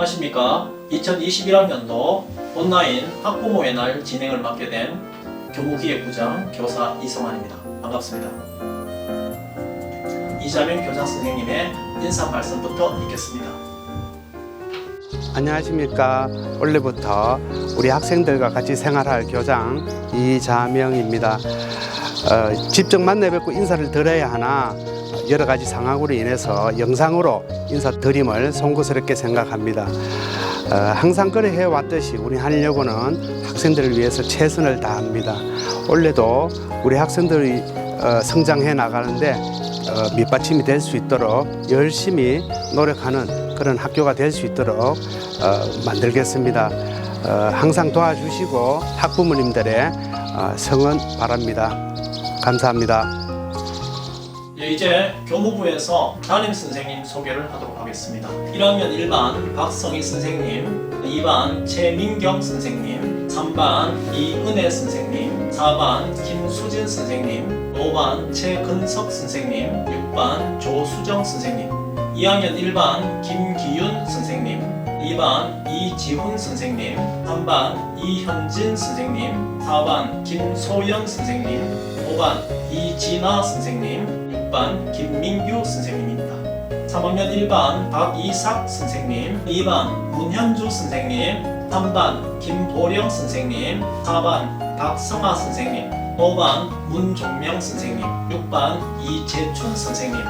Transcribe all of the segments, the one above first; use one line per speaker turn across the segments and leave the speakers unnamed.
안녕하십니까. 2021학년도 온라인 학부모의 날 진행을 맡게 된 교무기획부장 교사 이성환입니다. 반갑습니다. 이자명 교장 선생님의 인사 말씀부터 읽겠습니다.
안녕하십니까. 올해부터 우리 학생들과 같이 생활할 교장 이자명입니다. 직접 만나 뵙고 인사를 드려야 하나 여러 가지 상황으로 인해서 영상으로 인사드림을 송구스럽게 생각합니다. 항상 그래 해왔듯이 우리 한일여고는 학생들을 위해서 최선을 다합니다. 올해도 우리 학생들이 성장해 나가는데 밑받침이 될 수 있도록 열심히 노력하는 그런 학교가 될 수 있도록 만들겠습니다. 항상 도와주시고 학부모님들의 성원 바랍니다. 감사합니다.
이제 교무부에서 담임선생님 소개를 하도록 하겠습니다. 1학년 1반 박성희 선생님, 2반 최민경 선생님, 3반 이은혜 선생님, 4반 김수진 선생님, 5반 최근석 선생님, 6반 조수정 선생님, 2학년 1반 김기윤 선생님, 2반 이지훈 선생님, 3반 이현진 선생님, 4반 김소연 선생님, 5반 이진아 선생님, 6반 김민규 선생님입니다. 3학년 1반 박이삭 선생님, 2반 문현주 선생님, 3반 김보령 선생님, 4반 박성아 선생님, 5반 문종명 선생님, 6반 이재춘 선생님.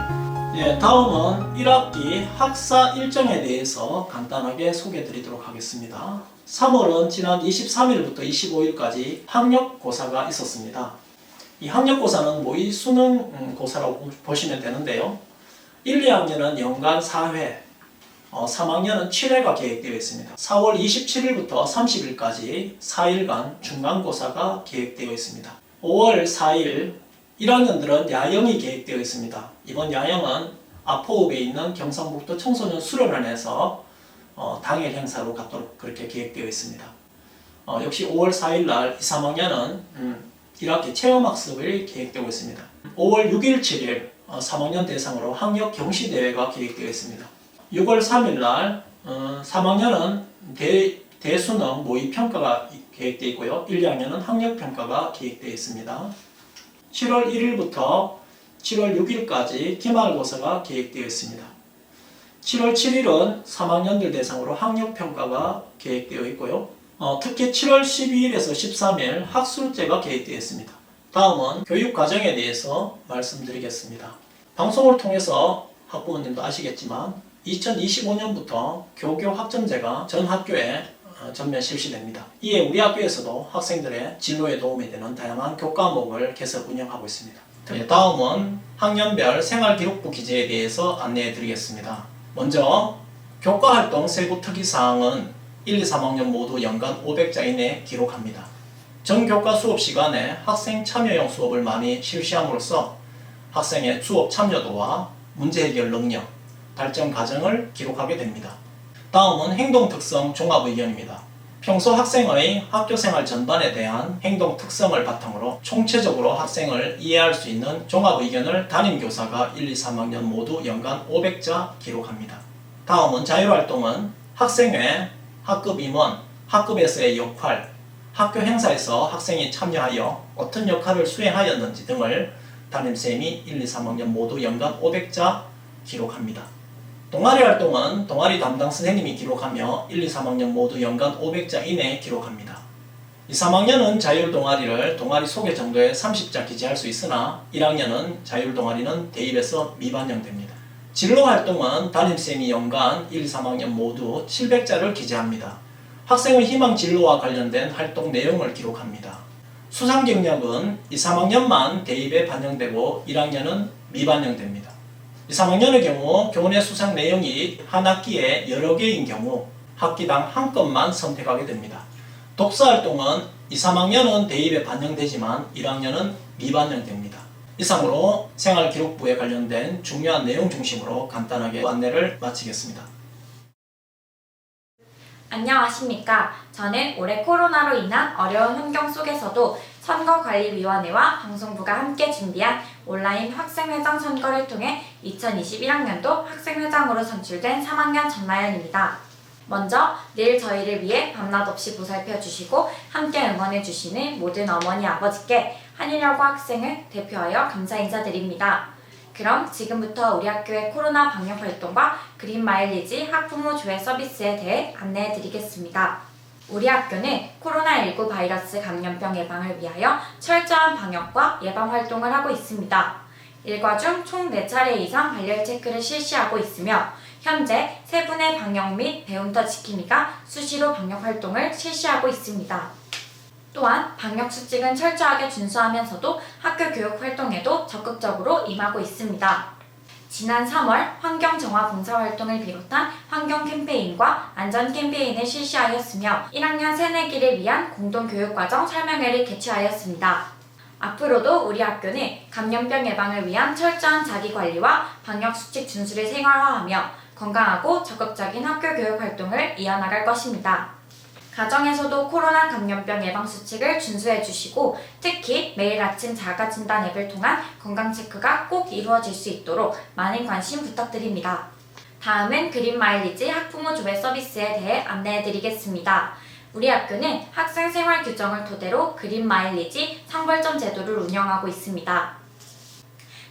다음은 1학기 학사 일정에 대해서 간단하게 소개해 드리도록 하겠습니다. 3월은 지난 23일부터 25일까지 학력고사가 있었습니다. 이 학력고사는 모의 수능고사라고 보시면 되는데요. 1, 2학년은 연간 4회, 3학년은 7회가 계획되어 있습니다. 4월 27일부터 30일까지 4일간 중간고사가 계획되어 있습니다. 5월 4일 1학년들은 야영이 계획되어 있습니다. 이번 야영은 아포읍에 있는 경상북도 청소년 수련원에서 당일 행사로 갖도록 그렇게 계획되어 있습니다. 역시 5월 4일 날 2, 3학년은 1학기 체험학습을 계획되고 있습니다. 5월 6일, 7일 3학년 대상으로 학력 경시대회가 계획되어 있습니다. 6월 3일 날 3학년은 대수능 모의평가가 계획되어 있고요. 1, 2학년은 학력평가가 계획되어 있습니다. 7월 1일부터 7월 6일까지 기말고사가 계획되어 있습니다. 7월 7일은 3학년들 대상으로 학력평가가 계획되어 있고요. 특히 7월 12일에서 13일 학술제가 계획되어 있습니다. 다음은 교육과정에 대해서 말씀드리겠습니다. 방송을 통해서 학부모님도 아시겠지만 2025년부터 교교 학점제가 전 학교에 전면 실시됩니다. 이에 우리 학교에서도 학생들의 진로에 도움이 되는 다양한 교과목을 개설 운영하고 있습니다. 다음은 학년별 생활기록부 기재에 대해서 안내해 드리겠습니다. 먼저 교과활동 세부 특이사항은 1, 2, 3학년 모두 연간 500자 이내 기록합니다. 전교과 수업 시간에 학생 참여형 수업을 많이 실시함으로써 학생의 수업 참여도와 문제 해결 능력, 발전 과정을 기록하게 됩니다. 다음은 행동 특성 종합 의견입니다. 평소 학생의 학교 생활 전반에 대한 행동 특성을 바탕으로 총체적으로 학생을 이해할 수 있는 종합 의견을 담임교사가 1, 2, 3학년 모두 연간 500자 기록합니다. 다음은 자율활동은 학생회, 학급 임원, 학급에서의 역할, 학교 행사에서 학생이 참여하여 어떤 역할을 수행하였는지 등을 담임쌤이 1, 2, 3학년 모두 연간 500자 기록합니다. 동아리 활동은 동아리 담당 선생님이 기록하며 1, 2, 3학년 모두 연간 500자 이내 기록합니다. 2, 3학년은 자율동아리를 동아리 소개 정도에 30자 기재할 수 있으나 1학년은 자율동아리는 대입에서 미반영됩니다. 진로활동은 담임쌤이 연간 1, 2, 3학년 모두 700자를 기재합니다. 학생의 희망 진로와 관련된 활동 내용을 기록합니다. 수상 경력은 2, 3학년만 대입에 반영되고 1학년은 미반영됩니다. 2, 3학년의 경우 교내 수상 내용이 한 학기에 여러 개인 경우 학기당 한 건만 선택하게 됩니다. 독서활동은 2, 3학년은 대입에 반영되지만 1학년은 미반영됩니다. 이상으로 생활기록부에 관련된 중요한 내용 중심으로 간단하게 안내를 마치겠습니다.
안녕하십니까. 저는 올해 코로나로 인한 어려운 환경 속에서도 선거관리위원회와 방송부가 함께 준비한 온라인 학생회장 선거를 통해 2021학년도 학생회장으로 선출된 3학년 전나연입니다. 먼저 늘 저희를 위해 밤낮 없이 보살펴 주시고 함께 응원해 주시는 모든 어머니 아버지께 한일여고 학생을 대표하여 감사 인사드립니다. 그럼 지금부터 우리 학교의 코로나 방역 활동과 그린 마일리지 학부모 조회 서비스에 대해 안내해 드리겠습니다. 우리 학교는 코로나19 바이러스 감염병 예방을 위하여 철저한 방역과 예방 활동을 하고 있습니다. 일과 중 총 4차례 이상 발열 체크를 실시하고 있으며 현재 3분의 방역 및 배움터 지킴이가 수시로 방역 활동을 실시하고 있습니다. 또한 방역 수칙은 철저하게 준수하면서도 학교 교육 활동에도 적극적으로 임하고 있습니다. 지난 3월 환경 정화 봉사 활동을 비롯한 환경 캠페인과 안전 캠페인을 실시하였으며 1학년 새내기를 위한 공동교육과정 설명회를 개최하였습니다. 앞으로도 우리 학교는 감염병 예방을 위한 철저한 자기관리와 방역수칙 준수를 생활화하며 건강하고 적극적인 학교 교육 활동을 이어나갈 것입니다. 가정에서도 코로나 감염병 예방수칙을 준수해 주시고 특히 매일 아침 자가진단 앱을 통한 건강체크가 꼭 이루어질 수 있도록 많은 관심 부탁드립니다. 다음은 그린 마일리지 학부모 조회 서비스에 대해 안내해 드리겠습니다. 우리 학교는 학생 생활 규정을 토대로 그린 마일리지 상벌점 제도를 운영하고 있습니다.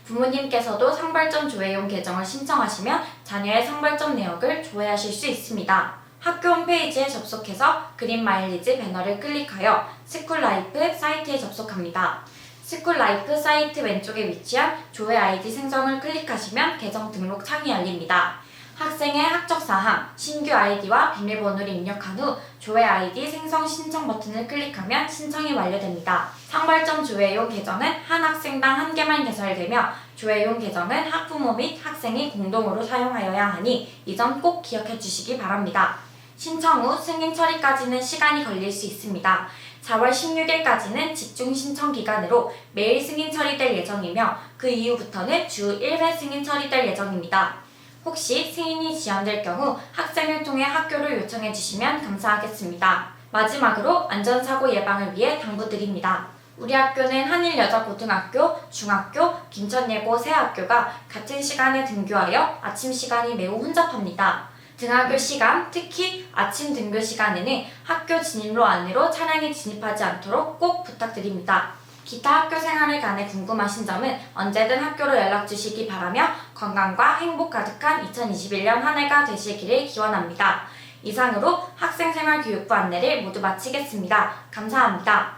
부모님께서도 상벌점 조회용 계정을 신청하시면 자녀의 상벌점 내역을 조회하실 수 있습니다. 학교 홈페이지에 접속해서 그린 마일리지 배너를 클릭하여 스쿨라이프 사이트에 접속합니다. 스쿨라이프 사이트 왼쪽에 위치한 조회 아이디 생성을 클릭하시면 계정 등록 창이 열립니다. 학생의 학적사항, 신규 아이디와 비밀번호를 입력한 후 조회 아이디 생성 신청 버튼을 클릭하면 신청이 완료됩니다. 상벌점 조회용 계정은 한 학생당 1개만 개설되며 조회용 계정은 학부모 및 학생이 공동으로 사용하여야 하니 이 점 꼭 기억해 주시기 바랍니다. 신청 후 승인 처리까지는 시간이 걸릴 수 있습니다. 4월 16일까지는 집중 신청 기간으로 매일 승인 처리될 예정이며 그 이후부터는 주 1회 승인 처리될 예정입니다. 혹시 승인이 지연될 경우 학생을 통해 학교를 요청해 주시면 감사하겠습니다. 마지막으로 안전사고 예방을 위해 당부드립니다. 우리 학교는 한일여자고등학교, 중학교, 김천예고 세 학교가 같은 시간에 등교하여 아침 시간이 매우 혼잡합니다. 등하교 시간, 특히 아침 등교 시간에는 학교 진입로 안으로 차량이 진입하지 않도록 꼭 부탁드립니다. 기타 학교 생활에 관해 궁금하신 점은 언제든 학교로 연락 주시기 바라며 건강과 행복 가득한 2021년 한 해가 되시기를 기원합니다. 이상으로 학생생활교육부 안내를 모두 마치겠습니다. 감사합니다.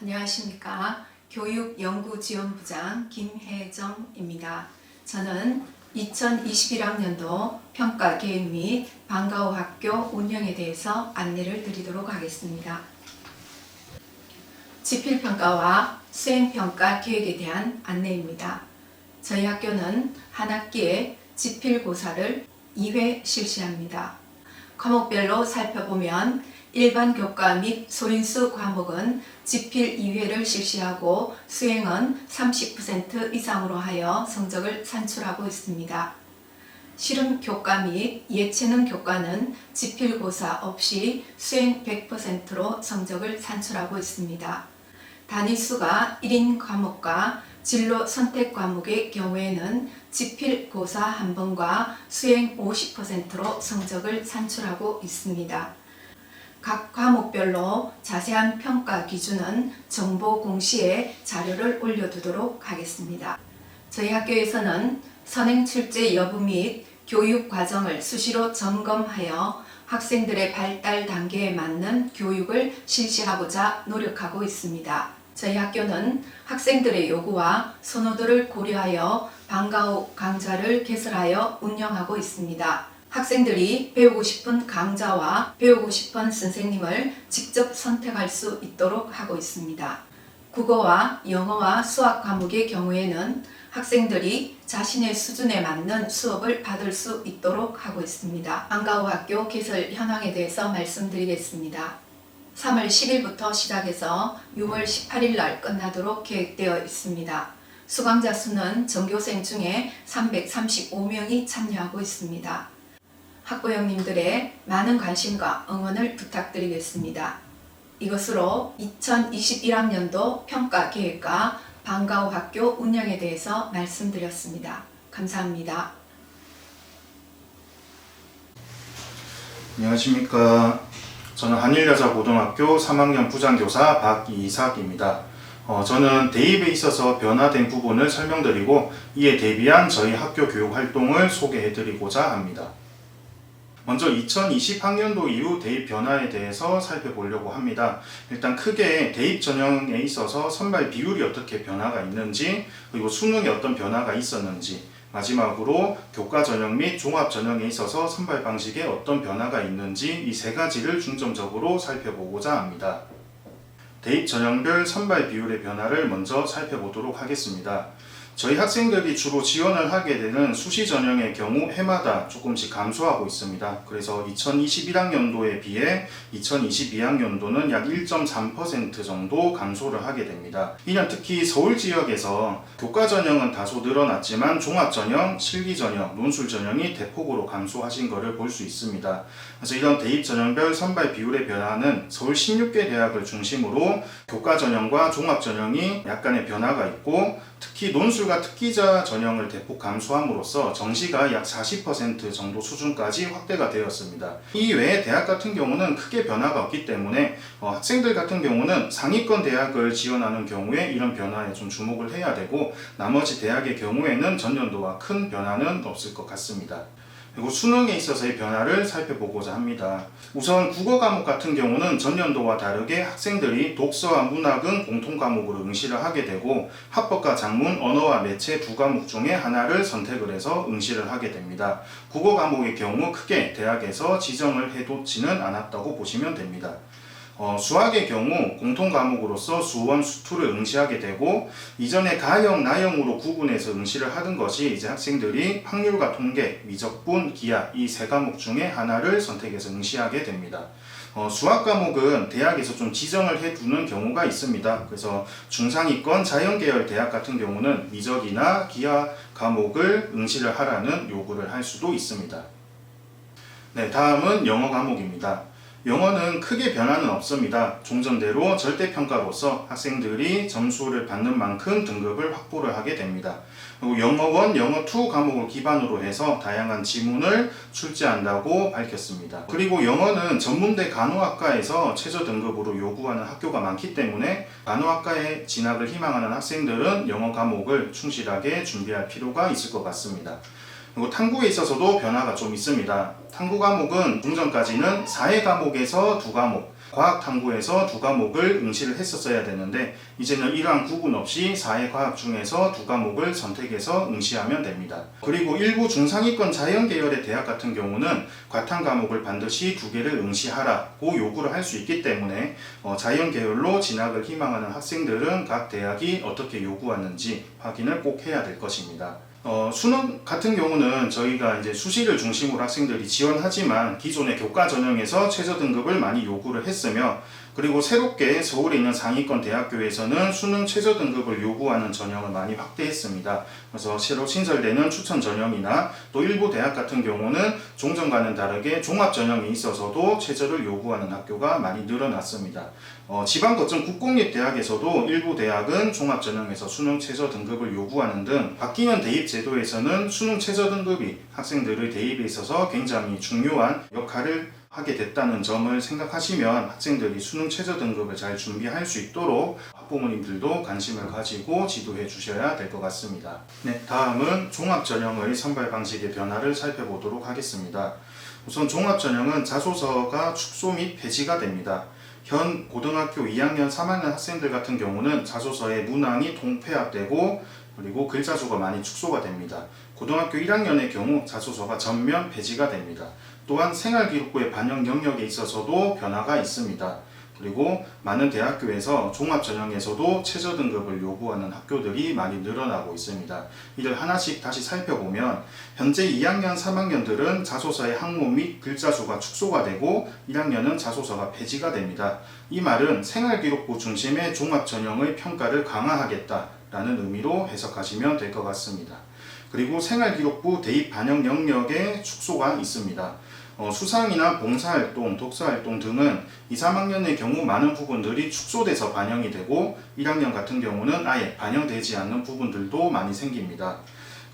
안녕하십니까. 교육연구지원부장 김혜정입니다. 저는 2021학년도 평가계획 및 방과 후 학교 운영에 대해서 안내를 드리도록 하겠습니다. 지필평가와 수행평가 계획에 대한 안내입니다. 저희 학교는 한 학기에 지필고사를 2회 실시합니다. 과목별로 살펴보면 일반 교과 및 소인수 과목은 지필 2회를 실시하고 수행은 30% 이상으로 하여 성적을 산출하고 있습니다. 실험 교과 및 예체능 교과는 지필고사 없이 수행 100%로 성적을 산출하고 있습니다. 단위수가 1인 과목과 진로 선택 과목의 경우에는 지필고사 1번과 수행 50%로 성적을 산출하고 있습니다. 각 과목별로 자세한 평가 기준은 정보 공시에 자료를 올려두도록 하겠습니다. 저희 학교에서는 선행 출제 여부 및 교육 과정을 수시로 점검하여 학생들의 발달 단계에 맞는 교육을 실시하고자 노력하고 있습니다. 저희 학교는 학생들의 요구와 선호도를 고려하여 방과 후 강좌를 개설하여 운영하고 있습니다. 학생들이 배우고 싶은 강좌와 배우고 싶은 선생님을 직접 선택할 수 있도록 하고 있습니다. 국어와 영어와 수학 과목의 경우에는 학생들이 자신의 수준에 맞는 수업을 받을 수 있도록 하고 있습니다. 방과 후 학교 개설 현황에 대해서 말씀드리겠습니다. 3월 10일부터 시작해서 6월 18일 날 끝나도록 계획되어 있습니다. 수강자 수는 전교생 중에 335명이 참여하고 있습니다. 학부형님들의 많은 관심과 응원을 부탁드리겠습니다. 이것으로 2021학년도 평가 계획과 방과 후 학교 운영에 대해서 말씀드렸습니다. 감사합니다.
안녕하십니까. 저는 한일여자고등학교 3학년 부장교사 박이삭입니다. 저는 대입에 있어서 변화된 부분을 설명드리고 이에 대비한 저희 학교 교육 활동을 소개해드리고자 합니다. 먼저 2020학년도 이후 대입 변화에 대해서 살펴보려고 합니다. 일단 크게 대입 전형에 있어서 선발 비율이 어떻게 변화가 있는지, 그리고 수능에 어떤 변화가 있었는지, 마지막으로 교과 전형 및 종합 전형에 있어서 선발 방식에 어떤 변화가 있는지 이 세 가지를 중점적으로 살펴보고자 합니다. 대입 전형별 선발 비율의 변화를 먼저 살펴보도록 하겠습니다. 저희 학생들이 주로 지원을 하게 되는 수시 전형의 경우 해마다 조금씩 감소하고 있습니다. 그래서 2021학년도에 비해 2022학년도는 약 1.3% 정도 감소를 하게 됩니다. 이는 특히 서울 지역에서 교과 전형은 다소 늘어났지만 종합 전형, 실기 전형, 논술 전형이 대폭으로 감소하신 것을 볼 수 있습니다. 그래서 이런 대입 전형별 선발 비율의 변화는 서울 16개 대학을 중심으로 교과 전형과 종합 전형이 약간의 변화가 있고, 특히 논술과 특기자 전형을 대폭 감소함으로써 정시가 약 40% 정도 수준까지 확대가 되었습니다. 이 외에 대학 같은 경우는 크게 변화가 없기 때문에 학생들 같은 경우는 상위권 대학을 지원하는 경우에 이런 변화에 좀 주목을 해야 되고, 나머지 대학의 경우에는 전년도와 큰 변화는 없을 것 같습니다. 그리고 수능에 있어서의 변화를 살펴보고자 합니다. 우선 국어 과목 같은 경우는 전년도와 다르게 학생들이 독서와 문학은 공통 과목으로 응시를 하게 되고, 합법과 작문, 언어와 매체 두 과목 중에 하나를 선택을 해서 응시를 하게 됩니다. 국어 과목의 경우 크게 대학에서 지정을 해놓지는 않았다고 보시면 됩니다. 수학의 경우 공통 과목으로서 수1, 수2를 응시하게 되고, 이전에 가형, 나형으로 구분해서 응시를 하던 것이 이제 학생들이 확률과 통계, 미적분, 기하 이 세 과목 중에 하나를 선택해서 응시하게 됩니다. 수학 과목은 대학에서 좀 지정을 해두는 경우가 있습니다. 그래서 중상위권 자연계열 대학 같은 경우는 미적이나 기하 과목을 응시를 하라는 요구를 할 수도 있습니다. 네, 다음은 영어 과목입니다. 영어는 크게 변화는 없습니다. 종전대로 절대평가로서 학생들이 점수를 받는 만큼 등급을 확보를 하게 됩니다. 그리고 영어 1, 영어 2 과목을 기반으로 해서 다양한 지문을 출제한다고 밝혔습니다. 그리고 영어는 전문대 간호학과에서 최저 등급으로 요구하는 학교가 많기 때문에 간호학과에 진학을 희망하는 학생들은 영어 과목을 충실하게 준비할 필요가 있을 것 같습니다. 그리고 탐구에 있어서도 변화가 좀 있습니다. 탐구 과목은 중전까지는 사회 과목에서 2과목, 과학 탐구에서 2과목을 응시를 했었어야 되는데, 이제는 이러한 구분 없이 사회 과학 중에서 2과목을 선택해서 응시하면 됩니다. 그리고 일부 중상위권 자연계열의 대학 같은 경우는 과탐 과목을 반드시 2개를 응시하라고 요구를 할 수 있기 때문에 자연계열로 진학을 희망하는 학생들은 각 대학이 어떻게 요구하는지 확인을 꼭 해야 될 것입니다. 수능 같은 경우는 저희가 이제 수시를 중심으로 학생들이 지원하지만 기존의 교과 전형에서 최저 등급을 많이 요구를 했으며, 그리고 새롭게 서울에 있는 상위권 대학교에서는 수능 최저 등급을 요구하는 전형을 많이 확대했습니다. 그래서 새로 신설되는 추천 전형이나 또 일부 대학 같은 경우는 종전과는 다르게 종합 전형에 있어서도 최저를 요구하는 학교가 많이 늘어났습니다. 지방 거점 국공립대학에서도 일부 대학은 종합 전형에서 수능 최저 등급을 요구하는 등 바뀌는 대입 제도에서는 수능 최저 등급이 학생들의 대입에 있어서 굉장히 중요한 역할을 하게 됐다는 점을 생각하시면 학생들이 수능 최저 등급을 잘 준비할 수 있도록 학부모님들도 관심을 가지고 지도해 주셔야 될 것 같습니다. 네, 다음은 종합전형의 선발 방식의 변화를 살펴보도록 하겠습니다. 우선 종합전형은 자소서가 축소 및 폐지가 됩니다. 현 고등학교 2학년, 3학년 학생들 같은 경우는 자소서의 문항이 통폐합되고 그리고 글자수가 많이 축소가 됩니다. 고등학교 1학년의 경우 자소서가 전면 폐지가 됩니다. 또한 생활기록부의 반영 영역에 있어서도 변화가 있습니다. 그리고 많은 대학교에서 종합전형에서도 최저 등급을 요구하는 학교들이 많이 늘어나고 있습니다. 이를 하나씩 다시 살펴보면 현재 2학년, 3학년들은 자소서의 항목 및 글자 수가 축소가 되고 1학년은 자소서가 폐지가 됩니다. 이 말은 생활기록부 중심의 종합전형의 평가를 강화하겠다라는 의미로 해석하시면 될 것 같습니다. 그리고 생활기록부 대입 반영 영역에 축소가 있습니다. 수상이나 봉사활동, 독서활동 등은 2, 3학년의 경우 많은 부분들이 축소돼서 반영이 되고 1학년 같은 경우는 아예 반영되지 않는 부분들도 많이 생깁니다.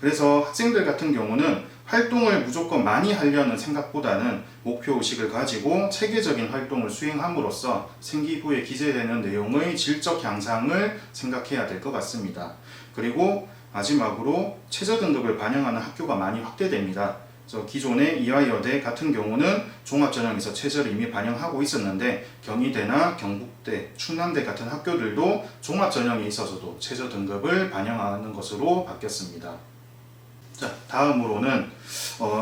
그래서 학생들 같은 경우는 활동을 무조건 많이 하려는 생각보다는 목표의식을 가지고 체계적인 활동을 수행함으로써 생기부에 기재되는 내용의 질적 향상을 생각해야 될 것 같습니다. 그리고 마지막으로 최저 등급을 반영하는 학교가 많이 확대됩니다. 기존의 이화여대 같은 경우는 종합전형에서 최저를 이미 반영하고 있었는데 경희대나 경북대, 충남대 같은 학교들도 종합전형에 있어서도 최저 등급을 반영하는 것으로 바뀌었습니다. 자, 다음으로는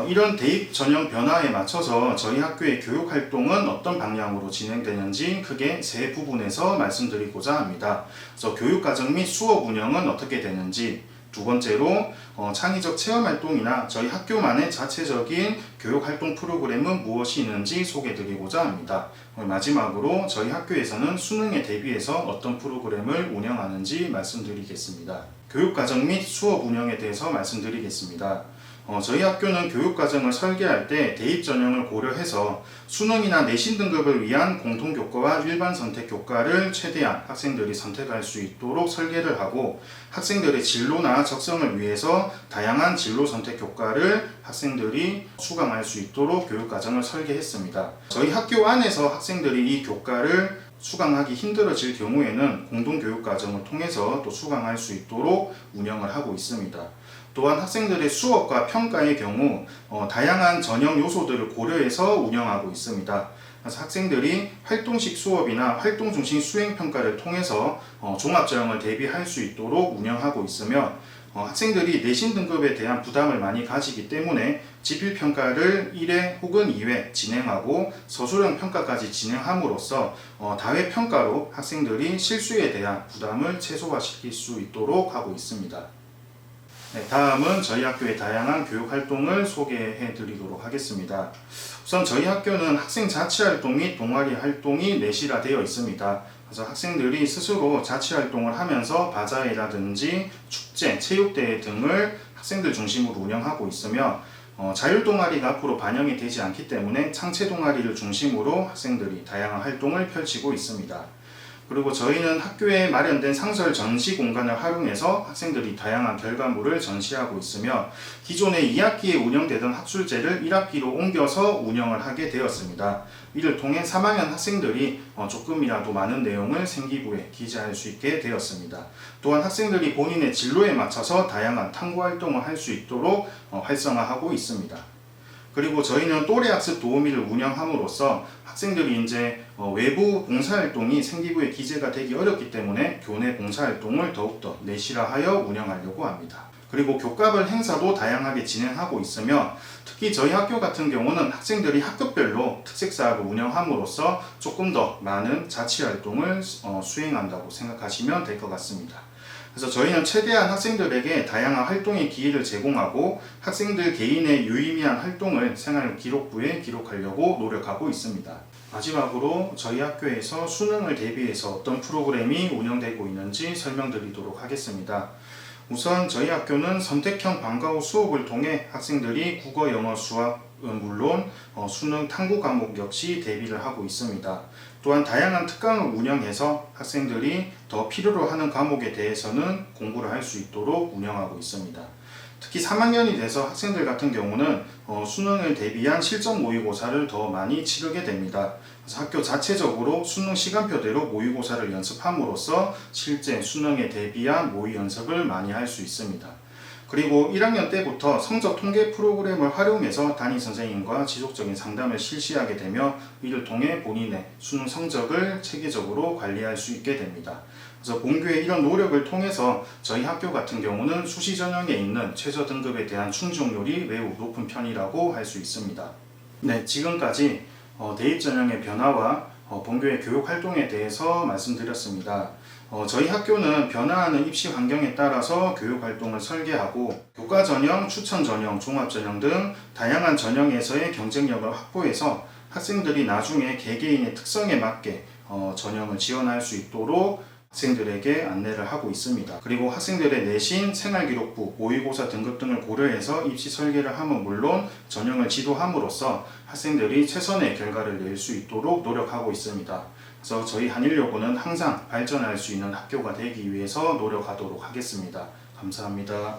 이런 대입 전형 변화에 맞춰서 저희 학교의 교육 활동은 어떤 방향으로 진행되는지 크게 세 부분에서 말씀드리고자 합니다. 그래서 교육과정 및 수업 운영은 어떻게 되는지, 두 번째로 창의적 체험활동이나 저희 학교만의 자체적인 교육활동 프로그램은 무엇이 있는지 소개드리고자 합니다. 마지막으로 저희 학교에서는 수능에 대비해서 어떤 프로그램을 운영하는지 말씀드리겠습니다. 교육과정 및 수업 운영에 대해서 말씀드리겠습니다. 저희 학교는 교육과정을 설계할 때 대입 전형을 고려해서 수능이나 내신 등급을 위한 공통교과와 일반 선택교과를 최대한 학생들이 선택할 수 있도록 설계를 하고, 학생들의 진로나 적성을 위해서 다양한 진로 선택교과를 학생들이 수강할 수 있도록 교육과정을 설계했습니다. 저희 학교 안에서 학생들이 이 교과를 수강하기 힘들어질 경우에는 공동교육과정을 통해서 또 수강할 수 있도록 운영을 하고 있습니다. 또한 학생들의 수업과 평가의 경우 다양한 전형 요소들을 고려해서 운영하고 있습니다. 그래서 학생들이 활동식 수업이나 활동 중심 수행 평가를 통해서 종합전형을 대비할 수 있도록 운영하고 있으며, 학생들이 내신 등급에 대한 부담을 많이 가지기 때문에 지필평가를 1회 혹은 2회 진행하고 서술형 평가까지 진행함으로써 다회평가로 학생들이 실수에 대한 부담을 최소화시킬 수 있도록 하고 있습니다. 네, 다음은 저희 학교의 다양한 교육활동을 소개해 드리도록 하겠습니다. 우선 저희 학교는 학생 자치활동 및 동아리 활동이 내실화되어 있습니다. 그래서 학생들이 스스로 자치활동을 하면서 바자회라든지 축제, 체육대회 등을 학생들 중심으로 운영하고 있으며, 자율동아리가 앞으로 반영이 되지 않기 때문에 창체동아리를 중심으로 학생들이 다양한 활동을 펼치고 있습니다. 그리고 저희는 학교에 마련된 상설 전시 공간을 활용해서 학생들이 다양한 결과물을 전시하고 있으며, 기존에 2학기에 운영되던 학술제를 1학기로 옮겨서 운영을 하게 되었습니다. 이를 통해 3학년 학생들이 조금이라도 많은 내용을 생기부에 기재할 수 있게 되었습니다. 또한 학생들이 본인의 진로에 맞춰서 다양한 탐구 활동을 할 수 있도록 활성화하고 있습니다. 그리고 저희는 또래학습 도우미를 운영함으로써 학생들이 이제 외부 봉사활동이 생기부에 기재가 되기 어렵기 때문에 교내 봉사활동을 더욱더 내실화하여 운영하려고 합니다. 그리고 교과별 행사도 다양하게 진행하고 있으며, 특히 저희 학교 같은 경우는 학생들이 학급별로 특색사업을 운영함으로써 조금 더 많은 자치활동을 수행한다고 생각하시면 될 것 같습니다. 그래서 저희는 최대한 학생들에게 다양한 활동의 기회를 제공하고 학생들 개인의 유의미한 활동을 생활기록부에 기록하려고 노력하고 있습니다. 마지막으로 저희 학교에서 수능을 대비해서 어떤 프로그램이 운영되고 있는지 설명드리도록 하겠습니다. 우선 저희 학교는 선택형 방과 후 수업을 통해 학생들이 국어, 영어, 수학은 물론 수능 탐구 과목 역시 대비를 하고 있습니다. 또한 다양한 특강을 운영해서 학생들이 더 필요로 하는 과목에 대해서는 공부를 할 수 있도록 운영하고 있습니다. 특히 3학년이 돼서 학생들 같은 경우는 수능을 대비한 실전 모의고사를 더 많이 치르게 됩니다. 그래서 학교 자체적으로 수능 시간표대로 모의고사를 연습함으로써 실제 수능에 대비한 모의 연습을 많이 할 수 있습니다. 그리고 1학년 때부터 성적 통계 프로그램을 활용해서 담임 선생님과 지속적인 상담을 실시하게 되며, 이를 통해 본인의 수능 성적을 체계적으로 관리할 수 있게 됩니다. 그래서 본교의 이런 노력을 통해서 저희 학교 같은 경우는 수시 전형에 있는 최저 등급에 대한 충족률이 매우 높은 편이라고 할 수 있습니다. 네, 지금까지 대입 전형의 변화와 본교의 교육 활동에 대해서 말씀드렸습니다. 저희 학교는 변화하는 입시 환경에 따라서 교육 활동을 설계하고 교과 전형, 추천 전형, 종합 전형 등 다양한 전형에서의 경쟁력을 확보해서 학생들이 나중에 개개인의 특성에 맞게 전형을 지원할 수 있도록 학생들에게 안내를 하고 있습니다. 그리고 학생들의 내신, 생활기록부, 모의고사 등급 등을 고려해서 입시 설계를 함은 물론 전형을 지도함으로써 학생들이 최선의 결과를 낼 수 있도록 노력하고 있습니다. 그래서 저희 한일여고는 항상 발전할 수 있는 학교가 되기 위해서 노력하도록 하겠습니다. 감사합니다.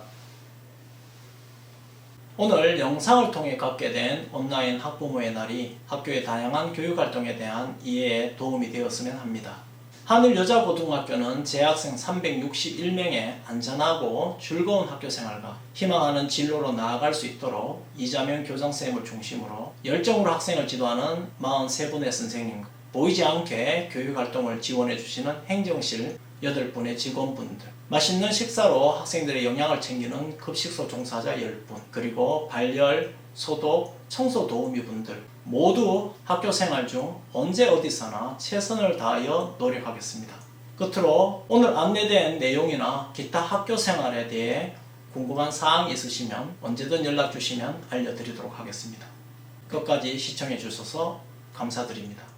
오늘 영상을 통해 갖게 된 온라인 학부모의 날이 학교의 다양한 교육활동에 대한 이해에 도움이 되었으면 합니다. 하늘여자고등학교는 재학생 361명의 안전하고 즐거운 학교생활과 희망하는 진로로 나아갈 수 있도록 이자명 교장선생님을 중심으로 열정으로 학생을 지도하는 43분의 선생님, 보이지 않게 교육활동을 지원해 주시는 행정실 8분의 직원분들, 맛있는 식사로 학생들의 영양을 챙기는 급식소 종사자 10분, 그리고 발열, 소독, 청소 도우미분들 모두 학교생활 중 언제 어디서나 최선을 다하여 노력하겠습니다. 끝으로 오늘 안내된 내용이나 기타 학교생활에 대해 궁금한 사항이 있으시면 언제든 연락 주시면 알려드리도록 하겠습니다. 끝까지 시청해 주셔서 감사드립니다.